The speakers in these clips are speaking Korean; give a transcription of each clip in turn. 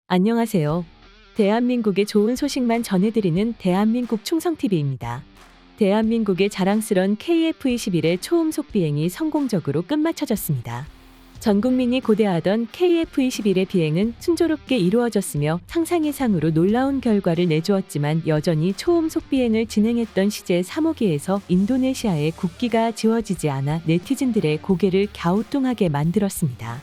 안녕하세요. 대한민국의 좋은 소식만 전해드리는 대한민국 충성TV입니다. 대한민국의 자랑스런 KF-21의 초음속 비행이 성공적으로 끝마쳐졌습니다. 전 국민이 고대하던 KF-21의 비행은 순조롭게 이루어졌으며 상상 이상으로 놀라운 결과를 내주었지만 여전히 초음속 비행을 진행했던 시제 3호기에서 인도네시아의 국기가 지워지지 않아 네티즌들의 고개를 갸우뚱하게 만들었습니다.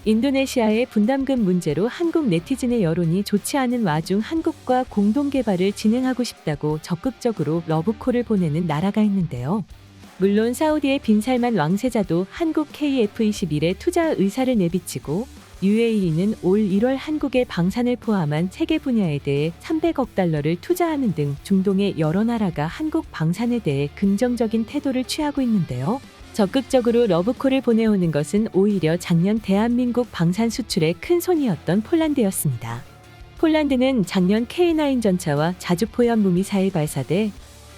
인도네시아의 분담금 문제로 한국 네티즌의 여론이 좋지 않은 와중 한국과 공동 개발을 진행하고 싶다고 적극적으로 러브콜을 보내는 나라가 있는데요. 물론 사우디의 빈살만 왕세자도 한국 KF-21에 투자 의사를 내비치고 UAE는 올 1월 한국의 방산을 포함한 세계 분야에 대해 300억 달러를 투자하는 등 중동의 여러 나라가 한국 방산에 대해 긍정적인 태도를 취하고 있는데요. 적극적으로 러브콜을 보내오는 것은 오히려 작년 대한민국 방산 수출의 큰 손이었던 폴란드였습니다. 폴란드는 작년 K9 전차와 자주포연 무미사일 발사대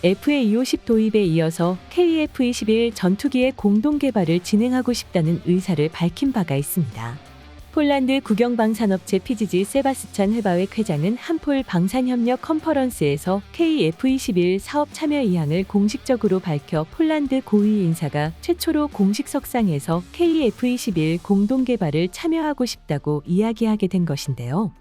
FA-250 도입에 이어서 KF-21 전투기의 공동 개발을 진행하고 싶다는 의사를 밝힌 바가 있습니다. 폴란드 국영방산업체 PGG 세바스찬 헤바웻 회장은 한폴 방산협력 컨퍼런스에서 KF-21 사업 참여 의향을 공식적으로 밝혀 폴란드 고위 인사가 최초로 공식 석상에서 KF-21 공동 개발을 참여하고 싶다고 이야기하게 된 것인데요.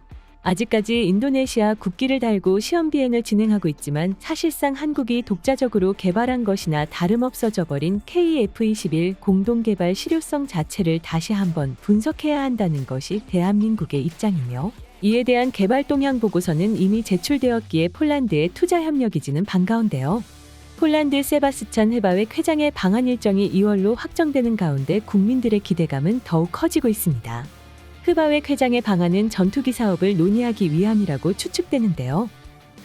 아직까지 인도네시아 국기를 달고 시험 비행을 진행하고 있지만 사실상 한국이 독자적으로 개발한 것이나 다름없어져 버린 KF-21 공동개발 실효성 자체를 다시 한번 분석해야 한다는 것이 대한민국의 입장이며 이에 대한 개발 동향 보고서는 이미 제출되었기에 폴란드의 투자 협력이지는 반가운데요. 폴란드 세바스찬 헤바웻 회장의 방한 일정이 2월로 확정되는 가운데 국민들의 기대감은 더욱 커지고 있습니다. 헤바웻 회장의 방안은 전투기 사업을 논의하기 위함이라고 추측되는데요.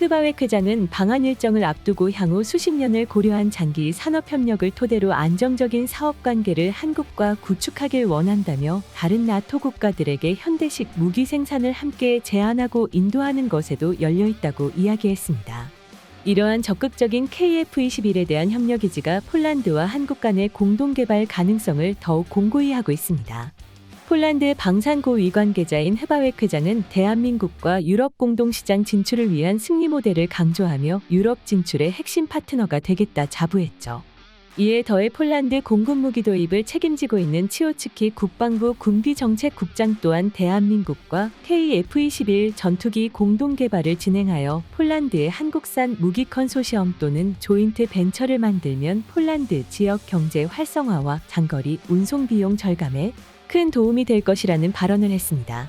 헤바웻 회장은 방한 일정을 앞두고 향후 수십 년을 고려한 장기 산업협력을 토대로 안정적인 사업관계를 한국과 구축하길 원한다며 다른 나토 국가들에게 현대식 무기 생산을 함께 제안하고 인도하는 것에도 열려있다고 이야기했습니다. 이러한 적극적인 KF-21에 대한 협력 의지가 폴란드와 한국 간의 공동개발 가능성을 더욱 공고히 하고 있습니다. 폴란드 방산고위 관계자인 헤바웻 회장은 대한민국과 유럽 공동시장 진출을 위한 승리 모델을 강조하며 유럽 진출의 핵심 파트너가 되겠다 자부했죠. 이에 더해 폴란드 공군 무기 도입을 책임지고 있는 치오츠키 국방부 군비정책국장 또한 대한민국과 KF-21 전투기 공동 개발을 진행하여 폴란드의 한국산 무기 컨소시엄 또는 조인트 벤처를 만들면 폴란드 지역 경제 활성화와 장거리 운송 비용 절감에 큰 도움이 될 것이라는 발언을 했습니다.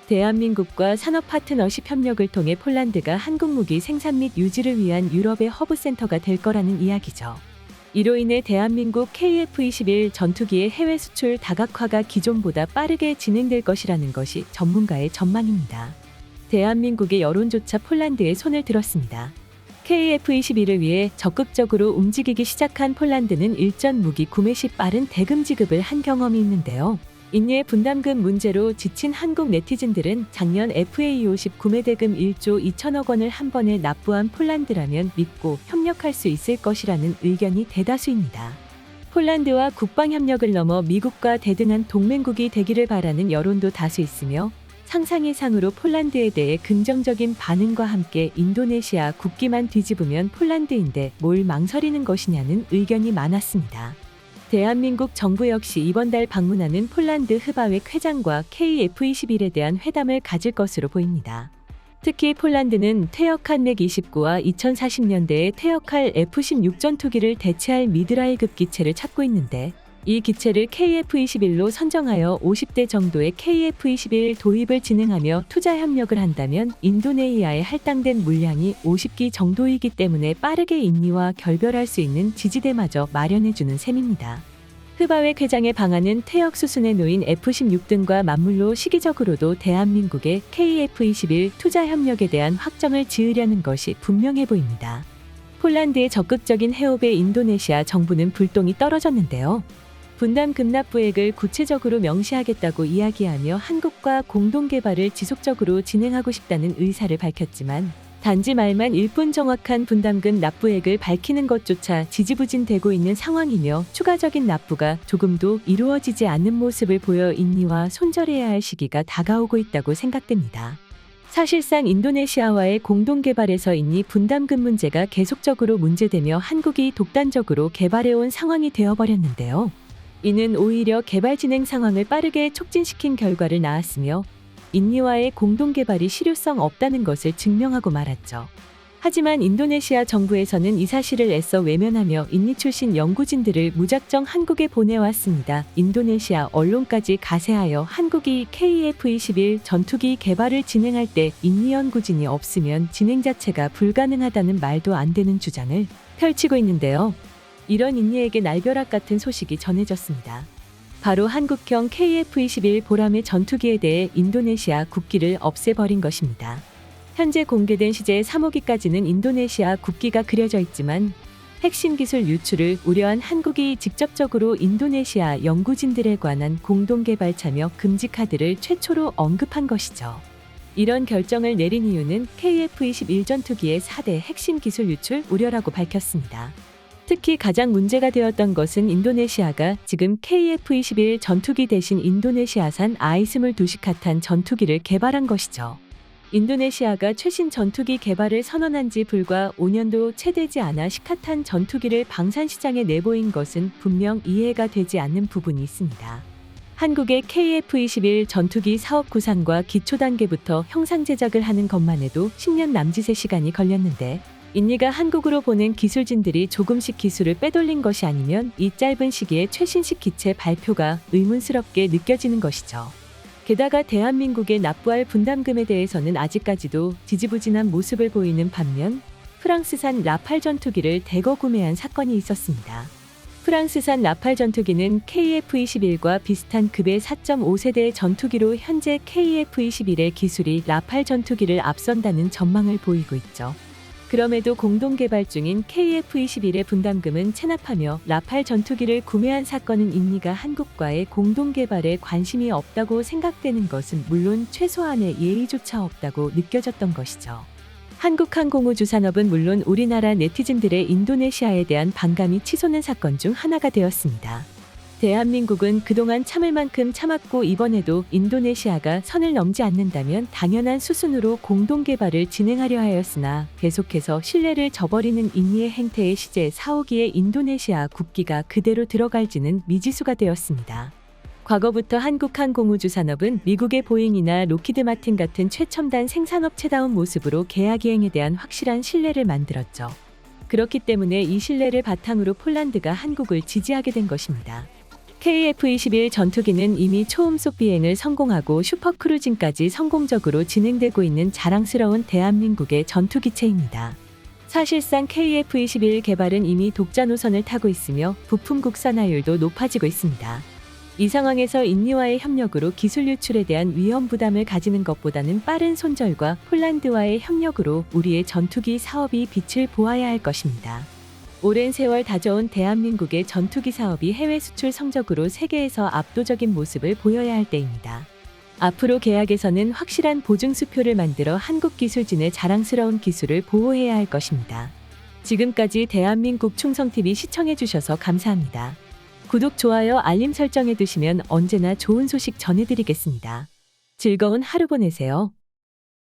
대한민국과 산업 파트너십 협력을 통해 폴란드가 한국 무기 생산 및 유지를 위한 유럽의 허브센터가 될 거라는 이야기죠. 이로 인해 대한민국 KF-21 전투기의 해외 수출 다각화가 기존보다 빠르게 진행될 것이라는 것이 전문가의 전망입니다. 대한민국의 여론조차 폴란드에 손을 들었습니다. KF-21을 위해 적극적으로 움직이기 시작한 폴란드는 일전 무기 구매 시 빠른 대금 지급을 한 경험이 있는데요. 인예 분담금 문제로 지친 한국 네티즌들은 작년 FA-250 구매 대금 1조 2천억 원을 한 번에 납부한 폴란드라면 믿고 협력할 수 있을 것이라는 의견이 대다수입니다. 폴란드와 국방협력을 넘어 미국과 대등한 동맹국이 되기를 바라는 여론도 다수 있으며 상상 이상으로 폴란드에 대해 긍정적인 반응과 함께 인도네시아 국기만 뒤집으면 폴란드인데 뭘 망설이는 것이냐는 의견이 많았습니다. 대한민국 정부 역시 이번 달 방문하는 폴란드 헤바웻 회장과 KF-21에 대한 회담을 가질 것으로 보입니다. 특히 폴란드는 퇴역한 맥-29와 2040년대에 퇴역할 F-16 전투기를 대체할 미드라이급 기체를 찾고 있는데 이 기체를 KF-21로 선정하여 50대 정도의 KF-21 도입을 진행하며 투자 협력을 한다면 인도네시아에 할당된 물량이 50기 정도이기 때문에 빠르게 인리와 결별할 수 있는 지지대마저 마련해주는 셈입니다. 헤바웻 회장의 방안은 퇴역 수순에 놓인 F-16 등과 맞물로 시기적으로도 대한민국의 KF-21 투자 협력에 대한 확정을 지으려는 것이 분명해 보입니다. 폴란드의 적극적인 해협에 인도네시아 정부는 불똥이 떨어졌는데요. 분담 급납부액을 구체적으로 명시하겠다고 이야기하며 한국과 공동개발을 지속적으로 진행하고 싶다는 의사를 밝혔지만 단지 말만 일뿐 정확한 분담금 납부액을 밝히는 것조차 지지부진되고 있는 상황이며 추가적인 납부가 조금도 이루어지지 않는 모습을 보여 인리와 손절해야 할 시기가 다가오고 있다고 생각됩니다. 사실상 인도네시아와의 공동개발에서이니 분담금 문제가 계속적으로 문제되며 한국이 독단적으로 개발해온 상황이 되어버렸는데요. 이는 오히려 개발 진행 상황을 빠르게 촉진시킨 결과를 낳았으며 인니와의 공동개발이 실효성 없다는 것을 증명하고 말았죠. 하지만 인도네시아 정부에서는 이 사실을 애써 외면하며 인니 출신 연구진들을 무작정 한국에 보내왔습니다. 인도네시아 언론까지 가세하여 한국이 KF-21 전투기 개발을 진행할 때 인니 연구진이 없으면 진행 자체가 불가능하다는 말도 안 되는 주장을 펼치고 있는데요. 이런 인니에게 날벼락 같은 소식이 전해졌습니다. 바로 한국형 KF-21 보람의 전투기에 대해 인도네시아 국기를 없애버린 것입니다. 현재 공개된 시제 3호기까지는 인도네시아 국기가 그려져 있지만 핵심 기술 유출을 우려한 한국이 직접적으로 인도네시아 연구진들에 관한 공동개발 참여 금지 카드를 최초로 언급한 것이죠. 이런 결정을 내린 이유는 KF-21 전투기의 4대 핵심 기술 유출 우려라고 밝혔습니다. 특히 가장 문제가 되었던 것은 인도네시아가 지금 KF-21 전투기 대신 인도네시아산 I-22 전투기를 개발한 것이죠. 인도네시아가 최신 전투기 개발을 선언한 지 불과 5년도 채 되지 않아 시카탄 전투기를 방산시장에 내보인 것은 분명 이해가 되지 않는 부분이 있습니다. 한국의 KF-21 전투기 사업 구상과 기초 단계부터 형상 제작을 하는 것만 해도 10년 남짓의 시간이 걸렸는데 인니가 한국으로 보낸 기술진들이 조금씩 기술을 빼돌린 것이 아니면 이 짧은 시기에 최신식 기체 발표가 의문스럽게 느껴지는 것이죠. 게다가 대한민국의 납부할 분담금에 대해서는 아직까지도 지지부진한 모습을 보이는 반면 프랑스산 라팔 전투기를 대거 구매한 사건이 있었습니다. 프랑스산 라팔 전투기는 KF-21과 비슷한 급의 4.5세대의 전투기로 현재 KF-21의 기술이 라팔 전투기를 앞선다는 전망을 보이고 있죠. 그럼에도 공동개발 중인 KF-21의 분담금은 체납하며 라팔 전투기를 구매한 사건은 인니가 한국과의 공동개발에 관심이 없다고 생각되는 것은 물론 최소한의 예의조차 없다고 느껴졌던 것이죠. 한국항공우주산업은 물론 우리나라 네티즌들의 인도네시아에 대한 반감이 치솟는 사건 중 하나가 되었습니다. 대한민국은 그동안 참을 만큼 참았고 이번에도 인도네시아가 선을 넘지 않는다면 당연한 수순으로 공동개발을 진행하려 하였으나 계속해서 신뢰를 저버리는 인니의 행태에 시제 4호기의 인도네시아 국기가 그대로 들어갈지는 미지수가 되었습니다. 과거부터 한국항공우주산업은 미국의 보잉이나 로키드 마틴 같은 최첨단 생산업체다운 모습으로 계약 이행에 대한 확실한 신뢰를 만들었죠. 그렇기 때문에 이 신뢰를 바탕으로 폴란드가 한국을 지지하게 된 것입니다. KF-21 전투기는 이미 초음속 비행을 성공하고 슈퍼크루징까지 성공적으로 진행되고 있는 자랑스러운 대한민국의 전투기체입니다. 사실상 KF-21 개발은 이미 독자 노선을 타고 있으며 부품 국산화율도 높아지고 있습니다. 이 상황에서 인니와의 협력으로 기술 유출에 대한 위험 부담을 가지는 것보다는 빠른 손절과 폴란드와의 협력으로 우리의 전투기 사업이 빛을 보아야 할 것입니다. 오랜 세월 다져온 대한민국의 전투기 사업이 해외 수출 성적으로 세계에서 압도적인 모습을 보여야 할 때입니다. 앞으로 계약에서는 확실한 보증수표를 만들어 한국 기술진의 자랑스러운 기술을 보호해야 할 것입니다. 지금까지 대한민국 충성TV 시청해주셔서 감사합니다. 구독, 좋아요, 알림 설정해두시면 언제나 좋은 소식 전해드리겠습니다. 즐거운 하루 보내세요.